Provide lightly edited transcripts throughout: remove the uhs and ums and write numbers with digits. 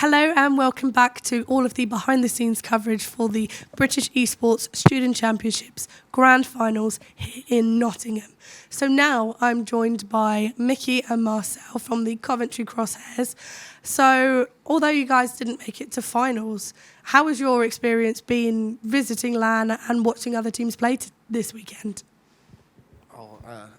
Hello and welcome back to all of the behind-the-scenes coverage for the British Esports Student Championships Grand Finals here in Nottingham. So now I'm joined by Miki and Marcel from the Coventry Crosshairs. So although you guys didn't make it to finals, how has your experience been visiting LAN and watching other teams play this weekend?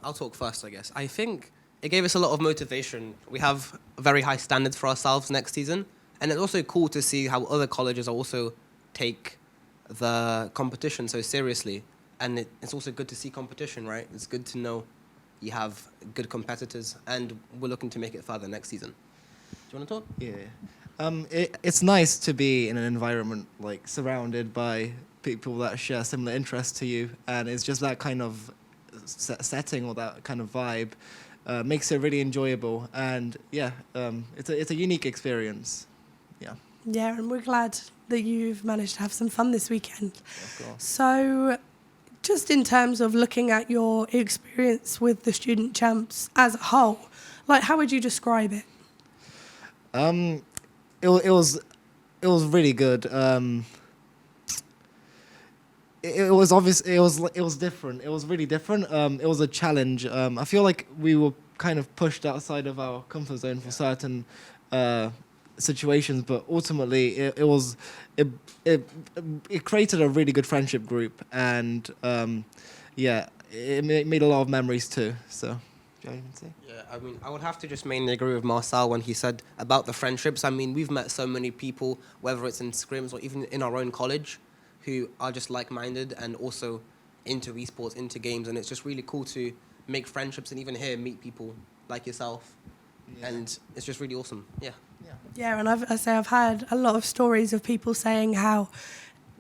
I'll talk first, I guess. I think it gave us a lot of motivation. We have very high standards for ourselves next season. And it's also cool to see how other colleges also take the competition so seriously. And it's also good to see competition, right? It's good to know you have good competitors, and we're looking to make it further next season. Do you want to talk? Yeah. It's nice to be in an environment like surrounded by people that share similar interests to you, and it's just that kind of setting or that kind of vibe makes it really enjoyable. And it's a unique experience. Yeah, and we're glad that you've managed to have some fun this weekend. Of course. So, just in terms of looking at your experience with the Student Champs as a whole, like how would you describe it? It was really good. It was obvious. It was different. It was really different. It was a challenge. I feel like we were kind of pushed outside of our comfort zone for certain situations, but ultimately it created a really good friendship group, and it made a lot of memories too. So, do you have anything to say? Yeah, I mean, I would have to just mainly agree with Marcel when he said about the friendships. I mean, we've met so many people, whether it's in scrims or even in our own college, who are just like-minded and also into esports, into games, and it's just really cool to make friendships and even here meet people like yourself, and it's just really awesome. Yeah, and I've had a lot of stories of people saying how,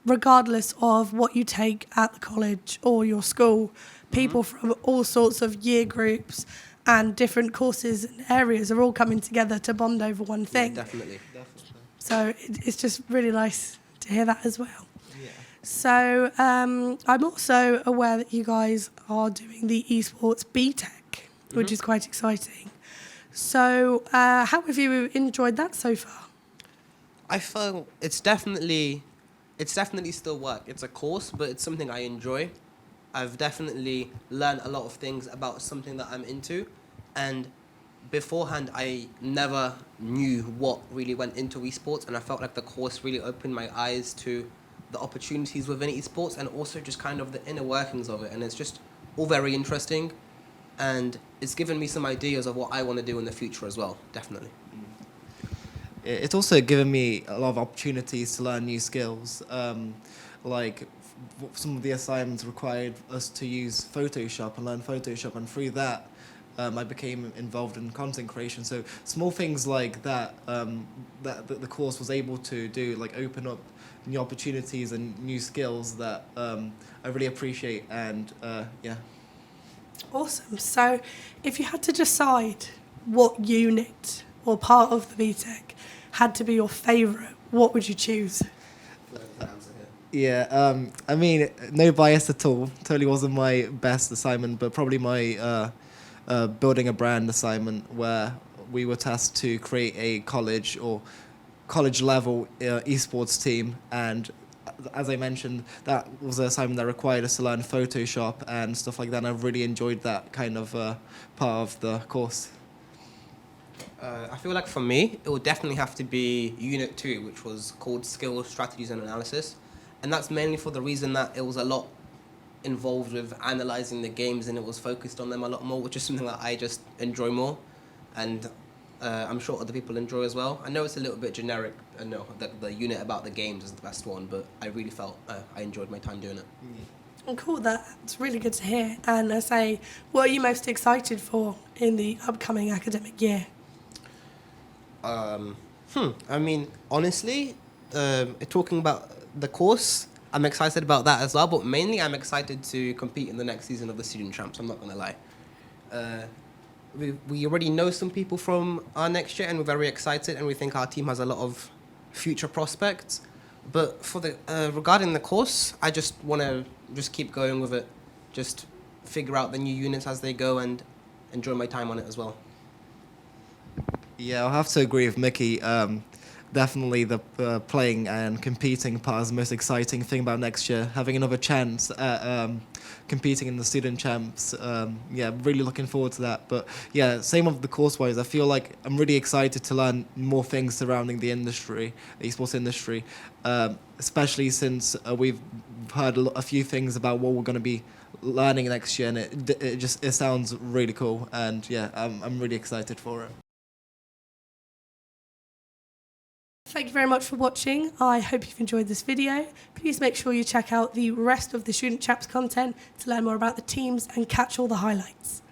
regardless of what you take at the college or your school, people from all sorts of year groups and different courses and areas are all coming together to bond over one thing. Yeah, definitely. So it's just really nice to hear that as well. Yeah. So I'm also aware that you guys are doing the esports BTEC, which is quite exciting. So how have you enjoyed that so far? I feel it's definitely still work. It's a course, but it's something I enjoy. I've definitely learned a lot of things about something that I'm into, and beforehand I never knew what really went into esports, and I felt like the course really opened my eyes to the opportunities within esports and also just kind of the inner workings of it, and it's just all very interesting, and it's given me some ideas of what I want to do in the future as well, definitely. It's also given me a lot of opportunities to learn new skills. Some of the assignments required us to use Photoshop and learn Photoshop, and through that I became involved in content creation. So small things like that that the course was able to do, like open up new opportunities and new skills that I really appreciate, and Awesome. So if you had to decide what unit or part of the BTEC had to be your favourite, what would you choose? Yeah, I mean, no bias at all. Totally wasn't my best assignment, but probably my building a brand assignment, where we were tasked to create a college or college level esports team. And as I mentioned, that was an assignment that required us to learn Photoshop and stuff like that. And I really enjoyed that kind of part of the course. I feel like for me, it would definitely have to be Unit 2, which was called Skills, Strategies and Analysis. And that's mainly for the reason that it was a lot involved with analysing the games, and it was focused on them a lot more, which is something that I just enjoy more. And I'm sure other people enjoy as well. I know it's a little bit generic, and no, the unit about the games is the best one, but I really felt I enjoyed my time doing it. Oh, cool, that's really good to hear. And I say, what are you most excited for in the upcoming academic year? I mean, honestly, talking about the course, I'm excited about that as well, but mainly I'm excited to compete in the next season of the Student Champs, I'm not going to lie. We already know some people from our next year, and we're very excited, and we think our team has a lot of future prospects. But for the regarding the course, I just want to just keep going with it, just figure out the new units as they go and enjoy my time on it as well. Yeah, I'll have to agree with Miki. definitely the playing and competing part is the most exciting thing about next year. Having another chance at competing in the student champs. Yeah, really looking forward to that. But yeah, same with the course-wise. I feel like I'm really excited to learn more things surrounding the industry, the esports industry, especially since we've heard a few things about what we're going to be learning next year, and it sounds really cool. And yeah, I'm really excited for it. Thank you very much for watching. I hope you've enjoyed this video. Please make sure you check out the rest of the Student Champs content to learn more about the teams and catch all the highlights.